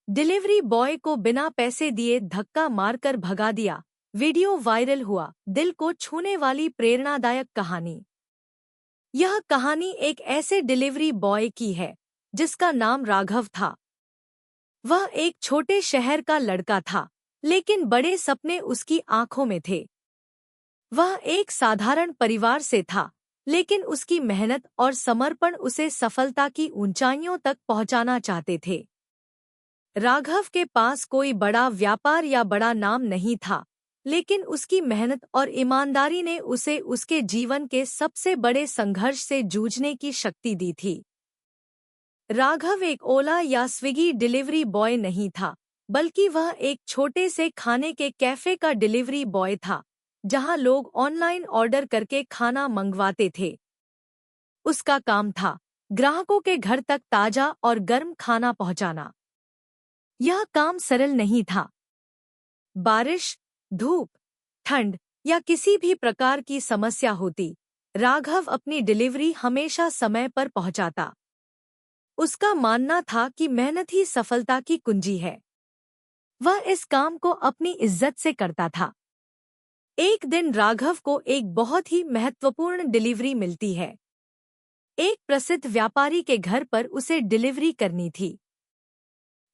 Delivery boy को बिना पैसे दिए धक्का मारकर भगा दिया। वीडियो वायरल हुआ। दिल को छूने वाली प्रेरणादायक कहानी। यह कहानी एक ऐसे डिलीवरी बॉय की है जिसका नाम राघव था। वह एक छोटे शहर का लड़का था, लेकिन बड़े सपने उसकी आंखों में थे। वह एक साधारण परिवार से था, लेकिन उसकी मेहनत और समर्पण उसे सफलता की ऊंचाइयों तक पहुंचाना चाहते थे। राघव के पास कोई बड़ा व्यापार या बड़ा नाम नहीं था, लेकिन उसकी मेहनत और ईमानदारी ने उसे उसके जीवन के सबसे बड़े संघर्ष से जूझने की शक्ति दी थी। राघव एक ओला या स्विगी डिलीवरी बॉय नहीं था, बल्कि वह एक छोटे से खाने के कैफे का डिलीवरी बॉय था, जहां लोग ऑनलाइन ऑर्डर करके खाना मंगवाते थे। उसका काम था ग्राहकों के घर तक ताजा और गर्म खाना पहुंचाना। यह काम सरल नहीं था। बारिश, धूप, ठंड या किसी भी प्रकार की समस्या होती, राघव अपनी डिलीवरी हमेशा समय पर पहुंचाता। उसका मानना था कि मेहनत ही सफलता की कुंजी है। वह इस काम को अपनी इज्जत से करता था। एक दिन राघव को एक बहुत ही महत्वपूर्ण डिलीवरी मिलती है। एक प्रसिद्ध व्यापारी के घर पर उसे डिलीवरी करनी थी।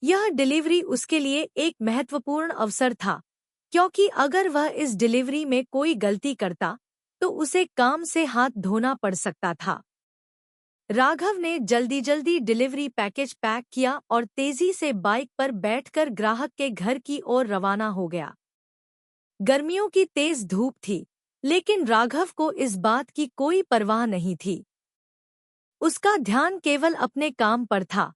यह डिलीवरी उसके लिए एक महत्वपूर्ण अवसर था, क्योंकि अगर वह इस डिलीवरी में कोई गलती करता तो उसे काम से हाथ धोना पड़ सकता था। राघव ने जल्दी डिलीवरी पैकेज पैक किया और तेजी से बाइक पर बैठकर ग्राहक के घर की ओर रवाना हो गया। गर्मियों की तेज धूप थी, लेकिन राघव को इस बात की कोई परवाह नहीं थी। उसका ध्यान केवल अपने काम पर था,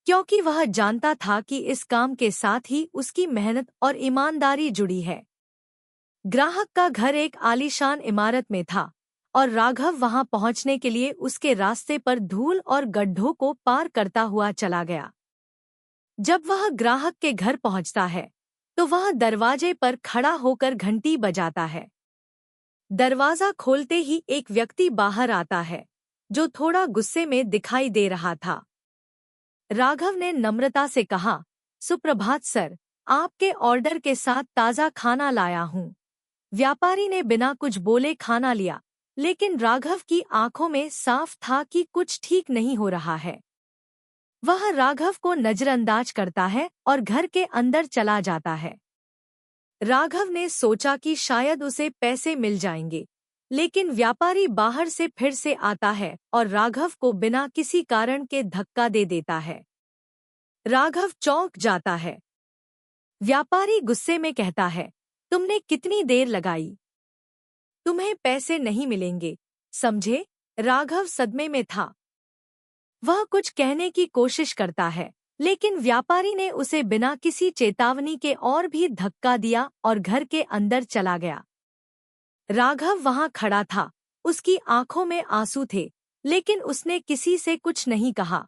क्योंकि वह जानता था कि इस काम के साथ ही उसकी मेहनत और ईमानदारी जुड़ी है। ग्राहक का घर एक आलीशान इमारत में था, और राघव वहां पहुंचने के लिए उसके रास्ते पर धूल और गड्ढों को पार करता हुआ चला गया। जब वह ग्राहक के घर पहुंचता है, तो वह दरवाजे पर खड़ा होकर घंटी बजाता है। दरवाजा खोलते ही एक व्यक्ति बाहर आता है, जो थोड़ा गुस्से में दिखाई दे रहा था। राघव ने नम्रता से कहा, सुप्रभात सर, आपके ऑर्डर के साथ ताज़ा खाना लाया हूँ। व्यापारी ने बिना कुछ बोले खाना लिया, लेकिन राघव की आंखों में साफ था कि कुछ ठीक नहीं हो रहा है। वह राघव को नजरअंदाज करता है और घर के अंदर चला जाता है। राघव ने सोचा कि शायद उसे पैसे मिल जाएंगे, लेकिन व्यापारी बाहर से फिर से आता है और राघव को बिना किसी कारण के धक्का दे देता है। राघव चौंक जाता है। व्यापारी गुस्से में कहता है, तुमने कितनी देर लगाई? तुम्हें पैसे नहीं मिलेंगे, समझे? राघव सदमे में था। वह कुछ कहने की कोशिश करता है, लेकिन व्यापारी ने उसे बिना किसी चेतावनी के और भी धक्का दिया और घर के अंदर चला गया। राघव वहां खड़ा था, उसकी आंखों में आंसू थे, लेकिन उसने किसी से कुछ नहीं कहा।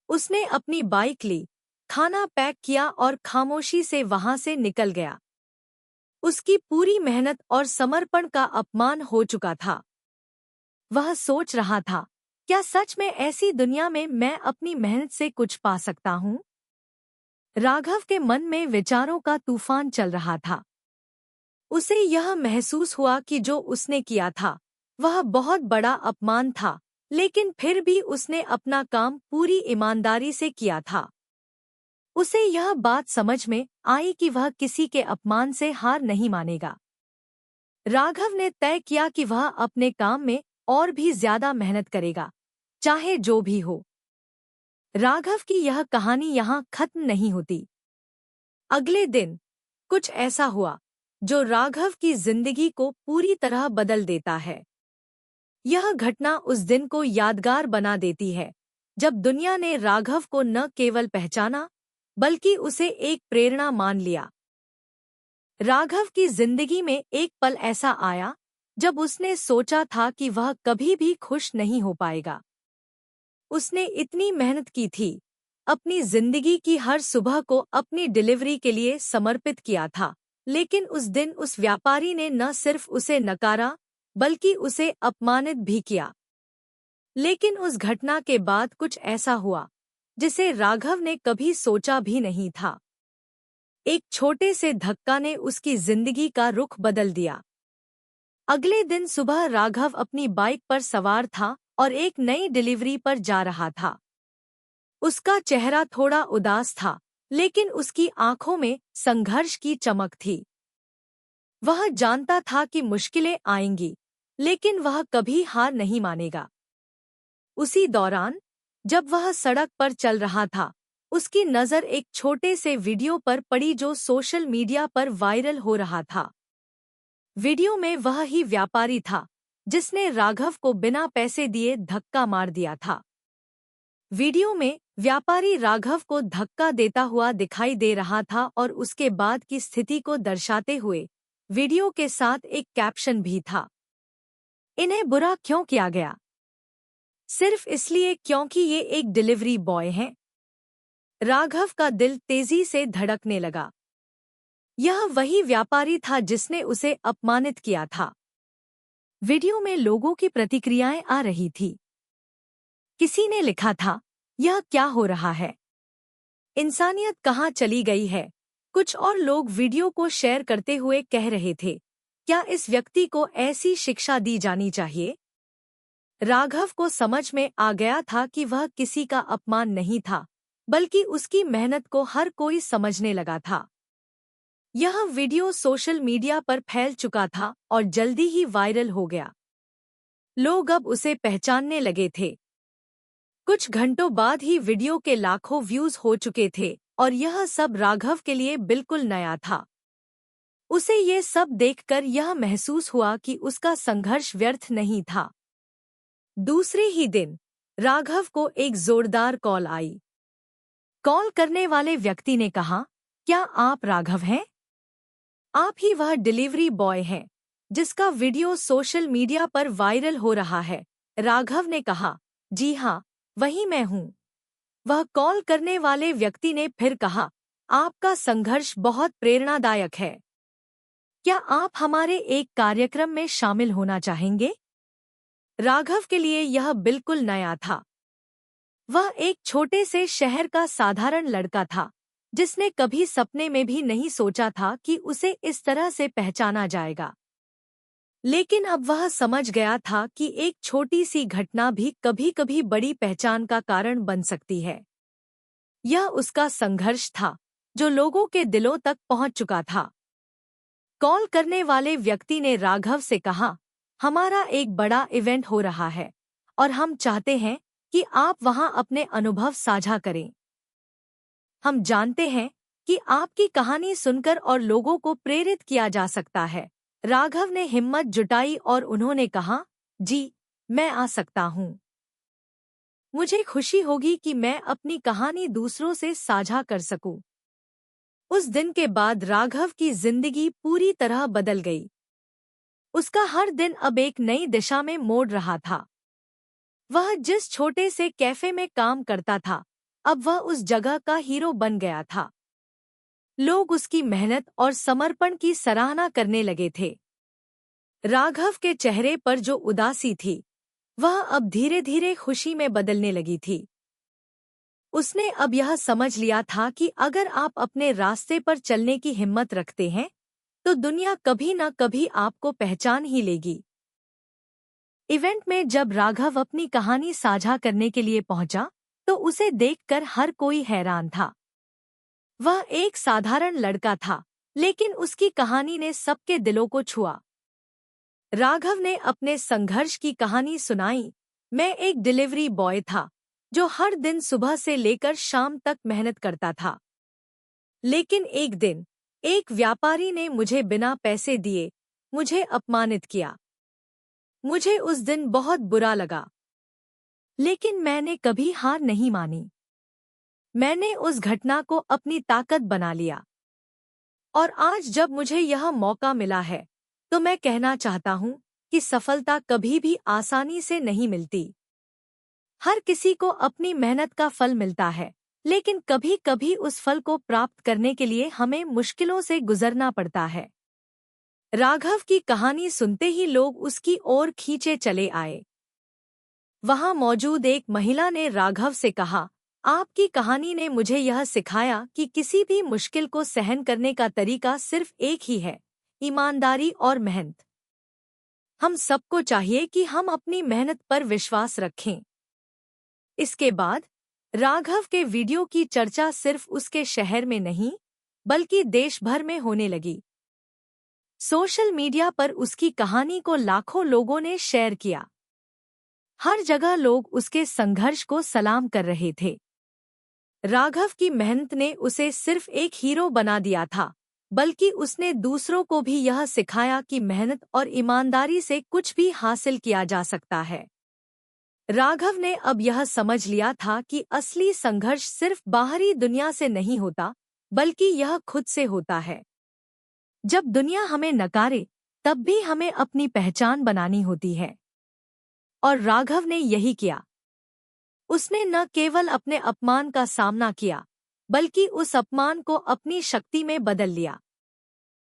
उसने अपनी बाइक ली, खाना पैक किया और खामोशी से वहां से निकल गया। उसकी पूरी मेहनत और समर्पण का अपमान हो चुका था। वह सोच रहा था, क्या सच में ऐसी दुनिया में मैं अपनी मेहनत से कुछ पा सकता हूँ? राघव के मन में विचारों का तूफान चल रहा था। उसे यह महसूस हुआ कि जो उसने किया था, वह बहुत बड़ा अपमान था, लेकिन फिर भी उसने अपना काम पूरी ईमानदारी से किया था। उसे यह बात समझ में आई कि वह किसी के अपमान से हार नहीं मानेगा। राघव ने तय किया कि वह अपने काम में और भी ज्यादा मेहनत करेगा, चाहे जो भी हो। राघव की यह कहानी यहाँ खत्म नहीं होती। अगले दिन कुछ ऐसा हुआ जो राघव की जिंदगी को पूरी तरह बदल देता है। यह घटना उस दिन को यादगार बना देती है, जब दुनिया ने राघव को न केवल पहचाना, बल्कि उसे एक प्रेरणा मान लिया। राघव की जिंदगी में एक पल ऐसा आया जब उसने सोचा था कि वह कभी भी खुश नहीं हो पाएगा। उसने इतनी मेहनत की थी, अपनी जिंदगी की हर सुबह को अपनी डिलीवरी के लिए समर्पित किया था, लेकिन उस दिन उस व्यापारी ने न सिर्फ उसे नकारा, बल्कि उसे अपमानित भी किया। लेकिन उस घटना के बाद कुछ ऐसा हुआ जिसे राघव ने कभी सोचा भी नहीं था। एक छोटे से धक्का ने उसकी जिंदगी का रुख बदल दिया। अगले दिन सुबह राघव अपनी बाइक पर सवार था और एक नई डिलीवरी पर जा रहा था। उसका चेहरा थोड़ा उदास था, लेकिन उसकी आंखों में संघर्ष की चमक थी। वह जानता था कि मुश्किलें आएंगी, लेकिन वह कभी हार नहीं मानेगा। उसी दौरान, जब वह सड़क पर चल रहा था, उसकी नज़र एक छोटे से वीडियो पर पड़ी जो सोशल मीडिया पर वायरल हो रहा था। वीडियो में वह ही व्यापारी था जिसने राघव को बिना पैसे दिए धक्का मार दिया था। वीडियो में व्यापारी राघव को धक्का देता हुआ दिखाई दे रहा था और उसके बाद की स्थिति को दर्शाते हुए वीडियो के साथ एक कैप्शन भी था। इन्हें बुरा क्यों किया गया? सिर्फ इसलिए क्योंकि ये एक डिलीवरी बॉय हैं। राघव का दिल तेजी से धड़कने लगा। यह वही व्यापारी था जिसने उसे अपमानित किया था। वीडियो में लोगों की प्रतिक्रियाएं आ रही थी। किसी ने लिखा था, यह क्या हो रहा है? इंसानियत कहाँ चली गई है? कुछ और लोग वीडियो को शेयर करते हुए कह रहे थे, क्या इस व्यक्ति को ऐसी शिक्षा दी जानी चाहिए? राघव को समझ में आ गया था कि वह किसी का अपमान नहीं था, बल्कि उसकी मेहनत को हर कोई समझने लगा था। यह वीडियो सोशल मीडिया पर फैल चुका था और जल्दी ही वायरल हो गया। लोग अब उसे पहचानने लगे थे। कुछ घंटों बाद ही वीडियो के लाखों व्यूज हो चुके थे और यह सब राघव के लिए बिल्कुल नया था। उसे ये सब देखकर यह महसूस हुआ कि उसका संघर्ष व्यर्थ नहीं था। दूसरे ही दिन राघव को एक जोरदार कॉल आई। कॉल करने वाले व्यक्ति ने कहा, क्या आप राघव हैं? आप ही वह डिलीवरी बॉय हैं जिसका वीडियो सोशल मीडिया पर वायरल हो रहा है? राघव ने कहा, जी हाँ, वही मैं हूँ। वह कॉल करने वाले व्यक्ति ने फिर कहा, आपका संघर्ष बहुत प्रेरणादायक है। क्या आप हमारे एक कार्यक्रम में शामिल होना चाहेंगे? राघव के लिए यह बिल्कुल नया था। वह एक छोटे से शहर का साधारण लड़का था, जिसने कभी सपने में भी नहीं सोचा था कि उसे इस तरह से पहचाना जाएगा। लेकिन अब वह समझ गया था कि एक छोटी सी घटना भी कभी-कभी बड़ी पहचान का कारण बन सकती है। यह उसका संघर्ष था, जो लोगों के दिलों तक पहुंच चुका था। कॉल करने वाले व्यक्ति ने राघव से कहा, हमारा एक बड़ा इवेंट हो रहा है और हम चाहते हैं कि आप वहां अपने अनुभव साझा करें। हम जानते हैं कि आपकी कहानी सुनकर और लोगों को प्रेरित किया जा सकता है। राघव ने हिम्मत जुटाई और उन्होंने कहा, जी, मैं आ सकता हूँ। मुझे खुशी होगी कि मैं अपनी कहानी दूसरों से साझा कर सकूं। उस दिन के बाद राघव की जिंदगी पूरी तरह बदल गई। उसका हर दिन अब एक नई दिशा में मोड़ रहा था। वह जिस छोटे से कैफे में काम करता था, अब वह उस जगह का हीरो बन गया था। लोग उसकी मेहनत और समर्पण की सराहना करने लगे थे। राघव के चेहरे पर जो उदासी थी, वह अब धीरे-धीरे खुशी में बदलने लगी थी। उसने अब यह समझ लिया था कि अगर आप अपने रास्ते पर चलने की हिम्मत रखते हैं, तो दुनिया कभी न कभी आपको पहचान ही लेगी। इवेंट में जब राघव अपनी कहानी साझा करने के लिए पहुंचा, तो उसे देखकर हर कोई हैरान था। वह एक साधारण लड़का था, लेकिन उसकी कहानी ने सबके दिलों को छुआ। राघव ने अपने संघर्ष की कहानी सुनाई। मैं एक डिलीवरी बॉय था, जो हर दिन सुबह से लेकर शाम तक मेहनत करता था। लेकिन एक दिन, एक व्यापारी ने मुझे बिना पैसे दिए मुझे अपमानित किया। मुझे उस दिन बहुत बुरा लगा, लेकिन मैंने कभी हार नहीं मानी। मैंने उस घटना को अपनी ताकत बना लिया। और आज जब मुझे यह मौका मिला है, तो मैं कहना चाहता हूँ कि सफलता कभी भी आसानी से नहीं मिलती। हर किसी को अपनी मेहनत का फल मिलता है, लेकिन कभी-कभी उस फल को प्राप्त करने के लिए हमें मुश्किलों से गुजरना पड़ता है। राघव की कहानी सुनते ही लोग उसकी ओर खींचे चले आए। वहां मौजूद एक महिला ने राघव से कहा, आपकी कहानी ने मुझे यह सिखाया कि किसी भी मुश्किल को सहन करने का तरीका सिर्फ एक ही है, ईमानदारी और मेहनत। हम सबको चाहिए कि हम अपनी मेहनत पर विश्वास रखें। इसके बाद राघव के वीडियो की चर्चा सिर्फ उसके शहर में नहीं, बल्कि देश भर में होने लगी। सोशल मीडिया पर उसकी कहानी को लाखों लोगों ने शेयर किया। हर जगह लोग उसके संघर्ष को सलाम कर रहे थे। राघव की मेहनत ने उसे सिर्फ एक हीरो बना दिया था, बल्कि उसने दूसरों को भी यह सिखाया कि मेहनत और ईमानदारी से कुछ भी हासिल किया जा सकता है। राघव ने अब यह समझ लिया था कि असली संघर्ष सिर्फ बाहरी दुनिया से नहीं होता, बल्कि यह खुद से होता है। जब दुनिया हमें नकारे, तब भी हमें अपनी पहचान बनानी होती है। और राघव ने यही किया। उसने न केवल अपने अपमान का सामना किया, बल्कि उस अपमान को अपनी शक्ति में बदल लिया।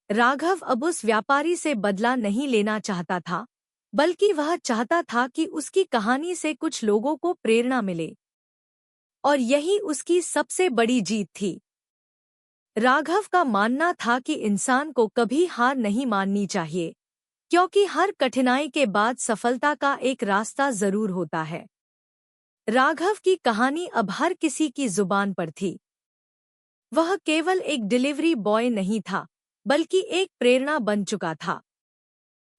राघव अब उस व्यापारी से बदला नहीं लेना चाहता था, बल्कि वह चाहता था कि उसकी कहानी से कुछ लोगों को प्रेरणा मिले। और यही उसकी सबसे बड़ी जीत थी। राघव का मानना था कि इंसान को कभी हार नहीं माननी चाहिए, क्योंकि हर कठिनाई के बाद सफलता का एक रास्ता जरूर होता है। राघव की कहानी अब हर किसी की जुबान पर थी। वह केवल एक डिलीवरी बॉय नहीं था, बल्कि एक प्रेरणा बन चुका था।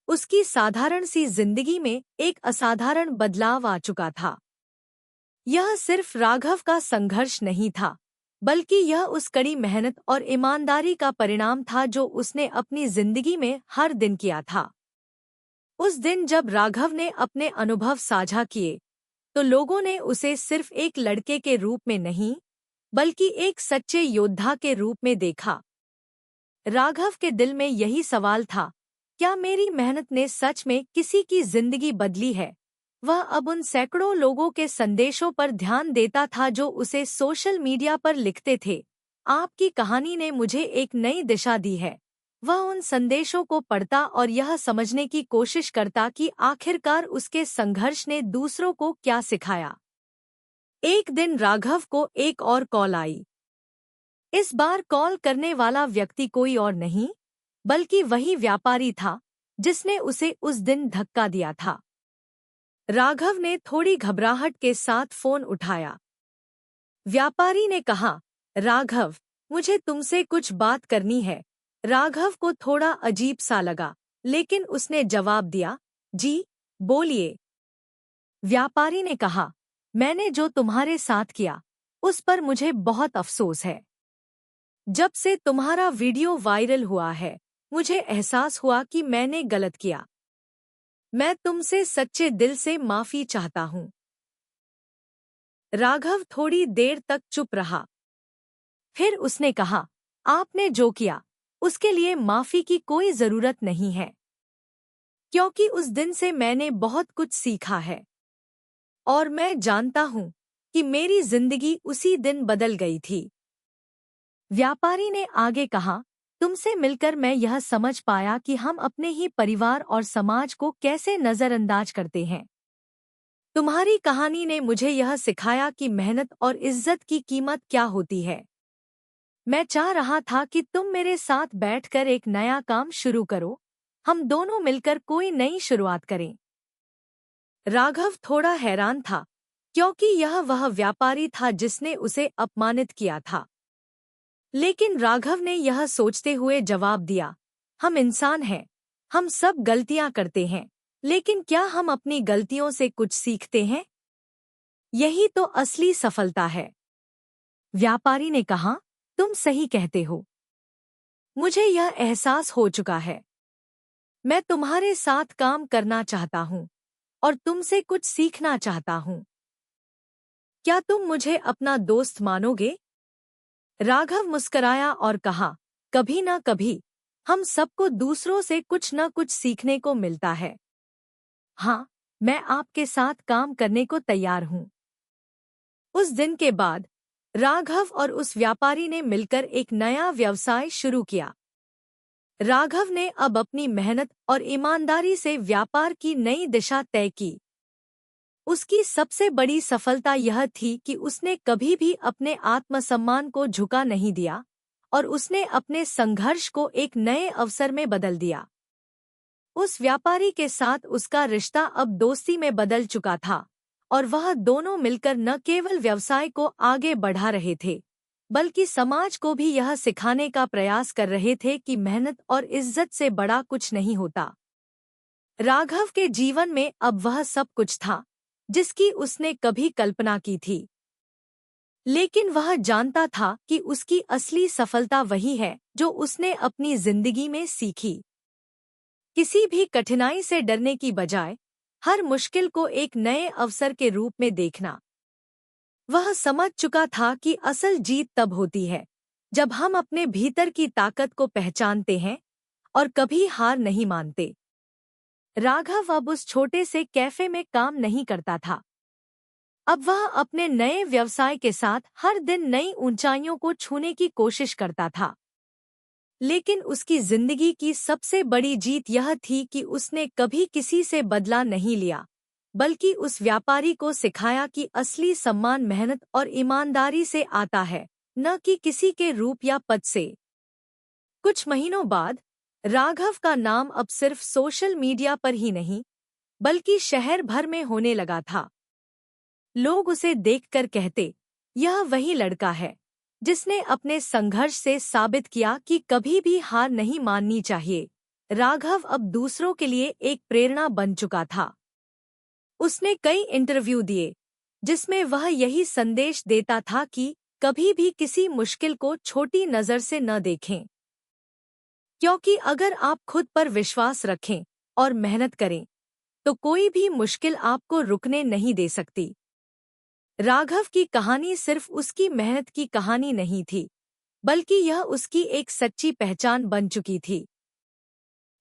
उसकी साधारण सी जिंदगी में एक असाधारण बदलाव आ चुका था। यह सिर्फ राघव का संघर्ष नहीं था, बल्कि यह उस कड़ी मेहनत और ईमानदारी का परिणाम था जो उसने अपनी जिंदगी में हर दिन किया था। उस दिन जब राघव ने अपने अनुभव साझा किए, तो लोगों ने उसे सिर्फ एक लड़के के रूप में नहीं, बल्कि एक सच्चे योद्धा के रूप में देखा। राघव के दिल में यही सवाल था, क्या मेरी मेहनत ने सच में किसी की जिंदगी बदली है? वह अब उन सैकड़ों लोगों के संदेशों पर ध्यान देता था जो उसे सोशल मीडिया पर लिखते थे, आपकी कहानी ने मुझे एक नई दिशा दी है। वह उन संदेशों को पढ़ता और यह समझने की कोशिश करता कि आखिरकार उसके संघर्ष ने दूसरों को क्या सिखाया। एक दिन राघव को एक और कॉल आई। इस बार कॉल करने वाला व्यक्ति कोई और नहीं, बल्कि वही व्यापारी था जिसने उसे उस दिन धक्का दिया था। राघव ने थोड़ी घबराहट के साथ फोन उठाया। व्यापारी ने कहा, राघव, मुझे तुमसे कुछ बात करनी है। राघव को थोड़ा अजीब सा लगा, लेकिन उसने जवाब दिया, जी, बोलिए। व्यापारी ने कहा, मैंने जो तुम्हारे साथ किया, उस पर मुझे बहुत अफसोस है। जब से तुम्हारा वीडियो वायरल हुआ है, मुझे एहसास हुआ कि मैंने गलत किया। मैं तुमसे सच्चे दिल से माफी चाहता हूँ। राघव थोड़ी देर तक चुप रहा। फिर उसने कहा, आपने जो किया, उसके लिए माफी की कोई जरूरत नहीं है, क्योंकि उस दिन से मैंने बहुत कुछ सीखा है। और मैं जानता हूँ कि मेरी जिंदगी उसी दिन बदल गई थी। व्यापारी ने आगे कहा, तुमसे मिलकर मैं यह समझ पाया कि हम अपने ही परिवार और समाज को कैसे नजरअंदाज करते हैं। तुम्हारी कहानी ने मुझे यह सिखाया कि मेहनत और इज्जत की कीमत क्या होती है। मैं चाह रहा था कि तुम मेरे साथ बैठकर एक नया काम शुरू करो, हम दोनों मिलकर कोई नई शुरुआत करें। राघव थोड़ा हैरान था, क्योंकि यह वह व्यापारी था जिसने उसे अपमानित किया था। लेकिन राघव ने यह सोचते हुए जवाब दिया, हम इंसान हैं, हम सब गलतियां करते हैं, लेकिन क्या हम अपनी गलतियों से कुछ सीखते हैं? यही तो असली सफलता है। व्यापारी ने कहा, तुम सही कहते हो। मुझे यह एहसास हो चुका है। मैं तुम्हारे साथ काम करना चाहता हूँ और तुमसे कुछ सीखना चाहता हूँ। क्या तुम मुझे अपना दोस्त मानोगे? राघव मुस्कराया और कहा, कभी ना कभी हम सबको दूसरों से कुछ न कुछ सीखने को मिलता है। हाँ, मैं आपके साथ काम करने को तैयार हूँ। उस दिन के बाद राघव और उस व्यापारी ने मिलकर एक नया व्यवसाय शुरू किया। राघव ने अब अपनी मेहनत और ईमानदारी से व्यापार की नई दिशा तय की। उसकी सबसे बड़ी सफलता यह थी कि उसने कभी भी अपने आत्मसम्मान को झुका नहीं दिया और उसने अपने संघर्ष को एक नए अवसर में बदल दिया। उस व्यापारी के साथ उसका रिश्ता अब दोस्ती में बदल चुका था और वह दोनों मिलकर न केवल व्यवसाय को आगे बढ़ा रहे थे, बल्कि समाज को भी यह सिखाने का प्रयास कर रहे थे कि मेहनत और इज्जत से बड़ा कुछ नहीं होता। राघव के जीवन में अब वह सब कुछ था जिसकी उसने कभी कल्पना की थी, लेकिन वह जानता था कि उसकी असली सफलता वही है जो उसने अपनी जिंदगी में सीखी। किसी भी कठिनाई से डरने की बजाय हर मुश्किल को एक नए अवसर के रूप में देखना। वह समझ चुका था कि असल जीत तब होती है जब हम अपने भीतर की ताकत को पहचानते हैं और कभी हार नहीं मानते। राघव अब उस छोटे से कैफे में काम नहीं करता था। अब वह अपने नए व्यवसाय के साथ हर दिन नई ऊंचाइयों को छूने की कोशिश करता था। लेकिन उसकी जिंदगी की सबसे बड़ी जीत यह थी कि उसने कभी किसी से बदला नहीं लिया, बल्कि उस व्यापारी को सिखाया कि असली सम्मान मेहनत और ईमानदारी से आता है, न कि किसी के रूप या पद से। कुछ महीनों बाद राघव का नाम अब सिर्फ सोशल मीडिया पर ही नहीं, बल्कि शहर भर में होने लगा था। लोग उसे देखकर कहते, यह वही लड़का है जिसने अपने संघर्ष से साबित किया कि कभी भी हार नहीं माननी चाहिए। राघव अब दूसरों के लिए एक प्रेरणा बन चुका था। उसने कई इंटरव्यू दिए जिसमें वह यही संदेश देता था कि कभी भी किसी मुश्किल को छोटी नज़र से न देखें, क्योंकि अगर आप खुद पर विश्वास रखें और मेहनत करें तो कोई भी मुश्किल आपको रुकने नहीं दे सकती। राघव की कहानी सिर्फ उसकी मेहनत की कहानी नहीं थी, बल्कि यह उसकी एक सच्ची पहचान बन चुकी थी।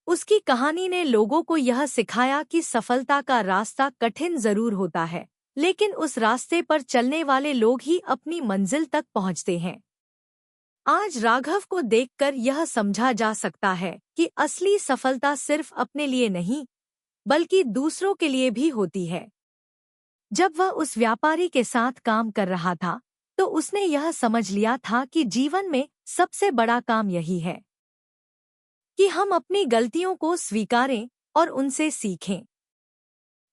उसकी कहानी ने लोगों को यह सिखाया कि सफलता का रास्ता कठिन जरूर होता है, लेकिन उस रास्ते पर चलने वाले लोग ही अपनी मंजिल तक पहुंचते हैं। आज राघव को देखकर यह समझा जा सकता है कि असली सफलता सिर्फ अपने लिए नहीं, बल्कि दूसरों के लिए भी होती है। जब वह उस व्यापारी के साथ काम कर रहा था, तो उसने यह समझ लिया था कि जीवन में सबसे बड़ा काम यही है कि हम अपनी गलतियों को स्वीकारें और उनसे सीखें।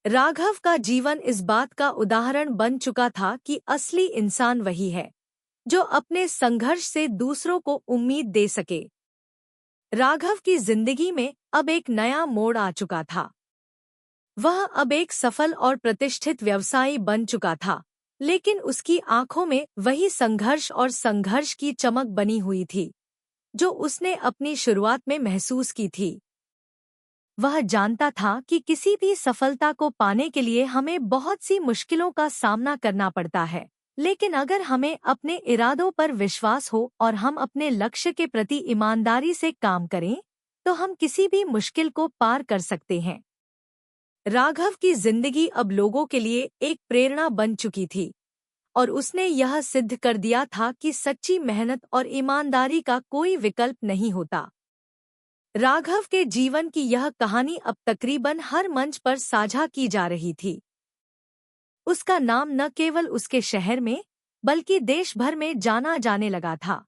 राघव का जीवन इस बात का उदाहरण बन चुका था कि असली इंसान वही है जो अपने संघर्ष से दूसरों को उम्मीद दे सके। राघव की जिंदगी में अब एक नया मोड़ आ चुका था। वह अब एक सफल और प्रतिष्ठित व्यवसायी बन चुका था, लेकिन उसकी आंखों में वही संघर्ष की चमक बनी हुई थी जो उसने अपनी शुरुआत में महसूस की थी। वह जानता था कि किसी भी सफलता को पाने के लिए हमें बहुत सी मुश्किलों का सामना करना पड़ता है, लेकिन अगर हमें अपने इरादों पर विश्वास हो और हम अपने लक्ष्य के प्रति ईमानदारी से काम करें, तो हम किसी भी मुश्किल को पार कर सकते हैं। राघव की जिंदगी अब लोगों के लिए एक प्रेरणा बन चुकी थी और उसने यह सिद्ध कर दिया था कि सच्ची मेहनत और ईमानदारी का कोई विकल्प नहीं होता। राघव के जीवन की यह कहानी अब तकरीबन हर मंच पर साझा की जा रही थी। उसका नाम न केवल उसके शहर में, बल्कि देश भर में जाना जाने लगा था।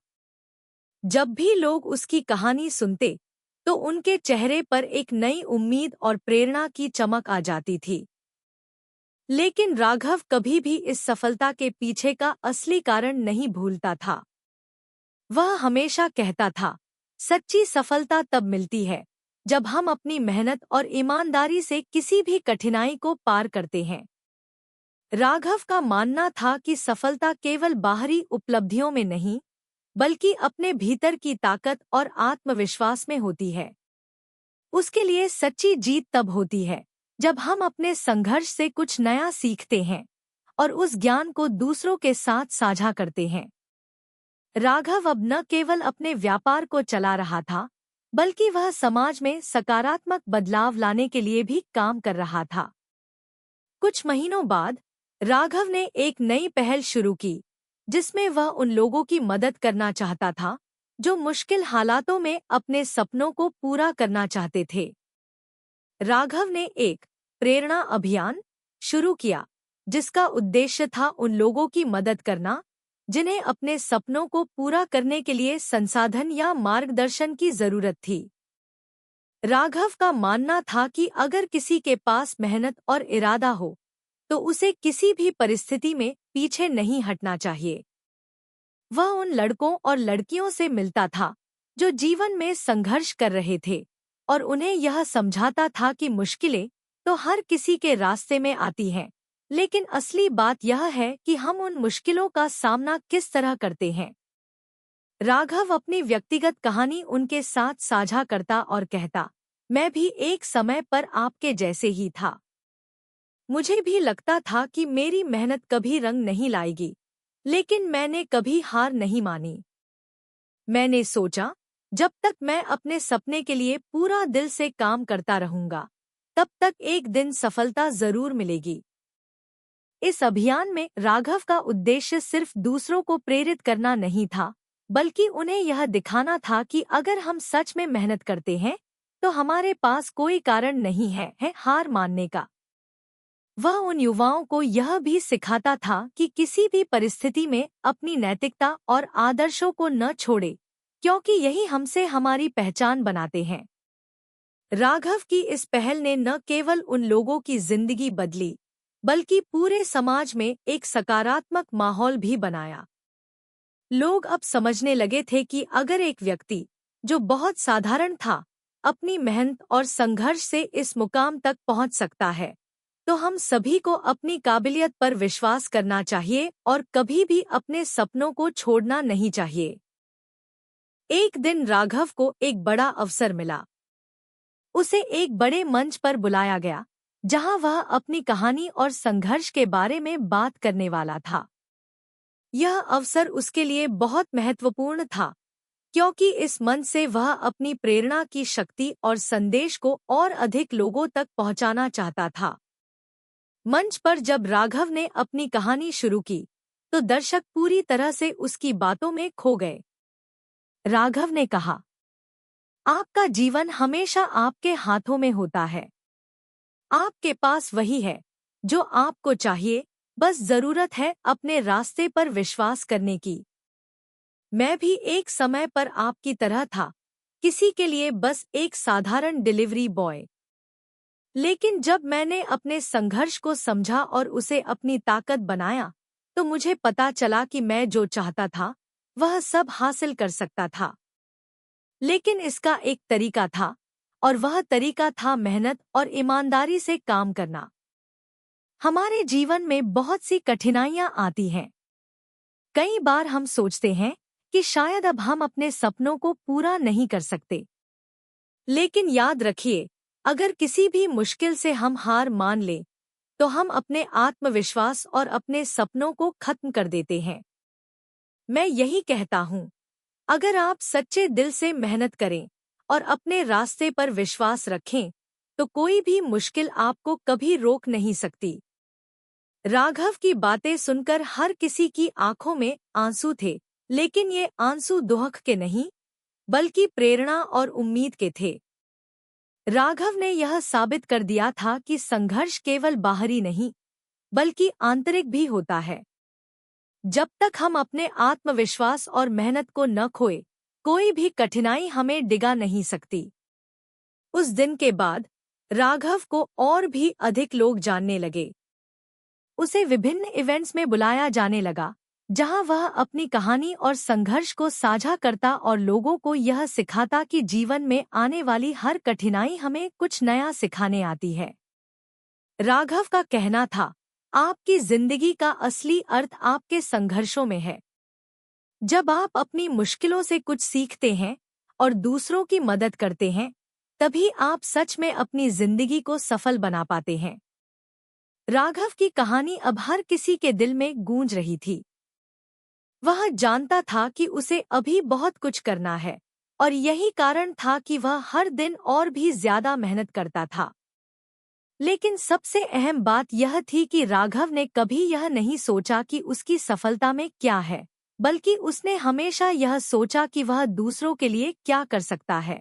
जब भी लोग उसकी कहानी सुनते, तो उनके चेहरे पर एक नई उम्मीद और प्रेरणा की चमक आ जाती थी। लेकिन राघव कभी भी इस सफलता के पीछे का असली कारण नहीं भूलता था। वह हमेशा कहता था, सच्ची सफलता तब मिलती है जब हम अपनी मेहनत और ईमानदारी से किसी भी कठिनाई को पार करते हैं। राघव का मानना था कि सफलता केवल बाहरी उपलब्धियों में नहीं, बल्कि अपने भीतर की ताकत और आत्मविश्वास में होती है। उसके लिए सच्ची जीत तब होती है जब हम अपने संघर्ष से कुछ नया सीखते हैं और उस ज्ञान को दूसरों के साथ साझा करते हैं। राघव अब न केवल अपने व्यापार को चला रहा था, बल्कि वह समाज में सकारात्मक बदलाव लाने के लिए भी काम कर रहा था। कुछ महीनों बाद राघव ने एक नई पहल शुरू की, जिसमें वह उन लोगों की मदद करना चाहता था जो मुश्किल हालातों में अपने सपनों को पूरा करना चाहते थे। राघव ने एक प्रेरणा अभियान शुरू किया, जिसका उद्देश्य था उन लोगों की मदद करना जिन्हें अपने सपनों को पूरा करने के लिए संसाधन या मार्गदर्शन की जरूरत थी। राघव का मानना था कि अगर किसी के पास मेहनत और इरादा हो तो उसे किसी भी परिस्थिति में पीछे नहीं हटना चाहिए। वह उन लड़कों और लड़कियों से मिलता था जो जीवन में संघर्ष कर रहे थे और उन्हें यह समझाता था कि मुश्किलें तो हर किसी के रास्ते में आती हैं, लेकिन असली बात यह है कि हम उन मुश्किलों का सामना किस तरह करते हैं। राघव अपनी व्यक्तिगत कहानी उनके साथ साझा करता और कहता, मैं भी एक समय पर आपके जैसे ही था। मुझे भी लगता था कि मेरी मेहनत कभी रंग नहीं लाएगी, लेकिन मैंने कभी हार नहीं मानी। मैंने सोचा, जब तक मैं अपने सपने के लिए पूरा दिल से काम करता रहूंगा, तब तक एक दिन सफलता जरूर मिलेगी। इस अभियान में राघव का उद्देश्य सिर्फ दूसरों को प्रेरित करना नहीं था, बल्कि उन्हें यह दिखाना था कि अगर हम सच में मेहनत करते हैं, तो हमारे पास कोई कारण नहीं है हार मानने का। वह उन युवाओं को यह भी सिखाता था कि किसी भी परिस्थिति में अपनी नैतिकता और आदर्शों को न छोड़े, क्योंकि यही हमसे हमारी पहचान बनाते हैं। राघव की इस पहल ने न केवल उन लोगों की जिंदगी बदली, बल्कि पूरे समाज में एक सकारात्मक माहौल भी बनाया। लोग अब समझने लगे थे कि अगर एक व्यक्ति, जो बहुत साधारण था, अपनी मेहनत और संघर्ष से इस मुकाम तक पहुंच सकता है, तो हम सभी को अपनी काबिलियत पर विश्वास करना चाहिए और कभी भी अपने सपनों को छोड़ना नहीं चाहिए। एक दिन राघव को एक बड़ा अवसर मिला। उसे एक बड़े मंच पर बुलाया गया, जहां वह अपनी कहानी और संघर्ष के बारे में बात करने वाला था। यह अवसर उसके लिए बहुत महत्वपूर्ण था, क्योंकि इस मंच से वह अपनी प्रेरणा की शक्ति और संदेश को और अधिक लोगों तक पहुंचाना चाहता था। मंच पर जब राघव ने अपनी कहानी शुरू की, तो दर्शक पूरी तरह से उसकी बातों में खो गए। राघव ने कहा, आपका जीवन हमेशा आपके हाथों में होता है। आपके पास वही है जो आपको चाहिए, बस जरूरत है अपने रास्ते पर विश्वास करने की। मैं भी एक समय पर आपकी तरह था, किसी के लिए बस एक साधारण डिलीवरी बॉय। लेकिन जब मैंने अपने संघर्ष को समझा और उसे अपनी ताकत बनाया, तो मुझे पता चला कि मैं जो चाहता था, वह सब हासिल कर सकता था। लेकिन इसका एक तरीका था, और वह तरीका था मेहनत और ईमानदारी से काम करना। हमारे जीवन में बहुत सी कठिनाइयां आती हैं। कई बार हम सोचते हैं कि शायद अब हम अपने सपनों को पूरा नहीं कर सकते। लेकिन याद रखिए, अगर किसी भी मुश्किल से हम हार मान लें, तो हम अपने आत्मविश्वास और अपने सपनों को खत्म कर देते हैं। मैं यही कहता हूँ, अगर आप सच्चे दिल से मेहनत करें और अपने रास्ते पर विश्वास रखें, तो कोई भी मुश्किल आपको कभी रोक नहीं सकती। राघव की बातें सुनकर हर किसी की आंखों में आंसू थे, लेकिन ये आंसू दुख के नहीं, बल्कि प्रेरणा और उम्मीद के थे। राघव ने यह साबित कर दिया था कि संघर्ष केवल बाहरी नहीं, बल्कि आंतरिक भी होता है। जब तक हम अपने आत्मविश्वास और मेहनत को न खोए, कोई भी कठिनाई हमें डिगा नहीं सकती। उस दिन के बाद राघव को और भी अधिक लोग जानने लगे। उसे विभिन्न इवेंट्स में बुलाया जाने लगा, जहां वह अपनी कहानी और संघर्ष को साझा करता और लोगों को यह सिखाता कि जीवन में आने वाली हर कठिनाई हमें कुछ नया सिखाने आती है। राघव का कहना था, आपकी जिंदगी का असली अर्थ आपके संघर्षों में है। जब आप अपनी मुश्किलों से कुछ सीखते हैं और दूसरों की मदद करते हैं, तभी आप सच में अपनी जिंदगी को सफल बना पाते हैं। राघव की कहानी अब हर किसी के दिल में गूंज रही थी। वह जानता था कि उसे अभी बहुत कुछ करना है, और यही कारण था कि वह हर दिन और भी ज्यादा मेहनत करता था। लेकिन सबसे अहम बात यह थी कि राघव ने कभी यह नहीं सोचा कि उसकी सफलता में क्या है, बल्कि उसने हमेशा यह सोचा कि वह दूसरों के लिए क्या कर सकता है।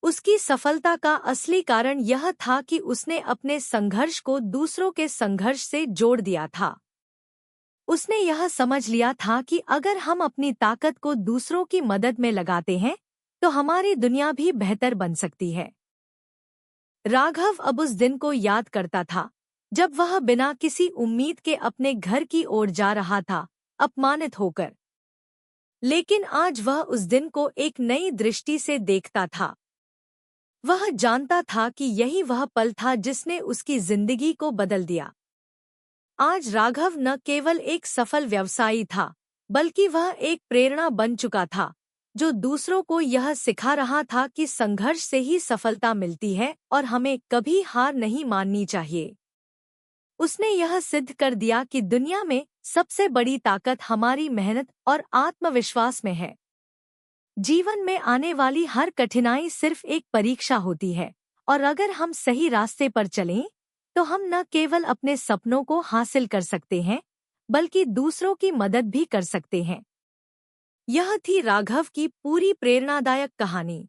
उसकी सफलता का असली कारण यह था कि उसने अपने संघर्ष को दूसरों के संघर्ष से जोड़ दिया था। उसने यह समझ लिया था कि अगर हम अपनी ताकत को दूसरों की मदद में लगाते हैं तो हमारी दुनिया भी बेहतर बन सकती है। राघव अब उस दिन को याद करता था जब वह बिना किसी उम्मीद के अपने घर की ओर जा रहा था, अपमानित होकर। लेकिन आज वह उस दिन को एक नई दृष्टि से देखता था। वह जानता था कि यही वह पल था जिसने उसकी जिंदगी को बदल दिया। आज राघव न केवल एक सफल व्यवसायी था, बल्कि वह एक प्रेरणा बन चुका था, जो दूसरों को यह सिखा रहा था कि संघर्ष से ही सफलता मिलती है और हमें कभी हार नहीं माननी चाहिए। उसने यह सिद्ध कर दिया कि दुनिया में सबसे बड़ी ताकत हमारी मेहनत और आत्मविश्वास में है। जीवन में आने वाली हर कठिनाई सिर्फ एक परीक्षा होती है, और अगर हम सही रास्ते पर चलें तो हम न केवल अपने सपनों को हासिल कर सकते हैं, बल्कि दूसरों की मदद भी कर सकते हैं। यह थी राघव की पूरी प्रेरणादायक कहानी।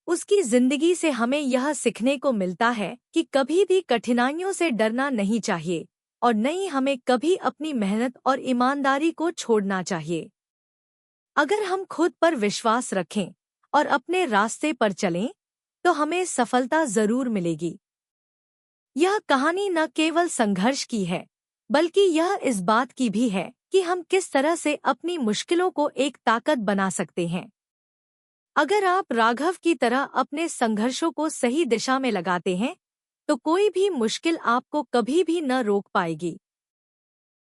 उसकी जिंदगी से हमें यह सीखने को मिलता है कि कभी भी कठिनाइयों से डरना नहीं चाहिए और न ही हमें कभी अपनी मेहनत और ईमानदारी को छोड़ना चाहिए। अगर हम खुद पर विश्वास रखें और अपने रास्ते पर चलें तो हमें सफलता जरूर मिलेगी। यह कहानी न केवल संघर्ष की है, बल्कि यह इस बात की भी है कि हम किस तरह से अपनी मुश्किलों को एक ताकत बना सकते हैं। अगर आप राघव की तरह अपने संघर्षों को सही दिशा में लगाते हैं तो कोई भी मुश्किल आपको कभी भी न रोक पाएगी।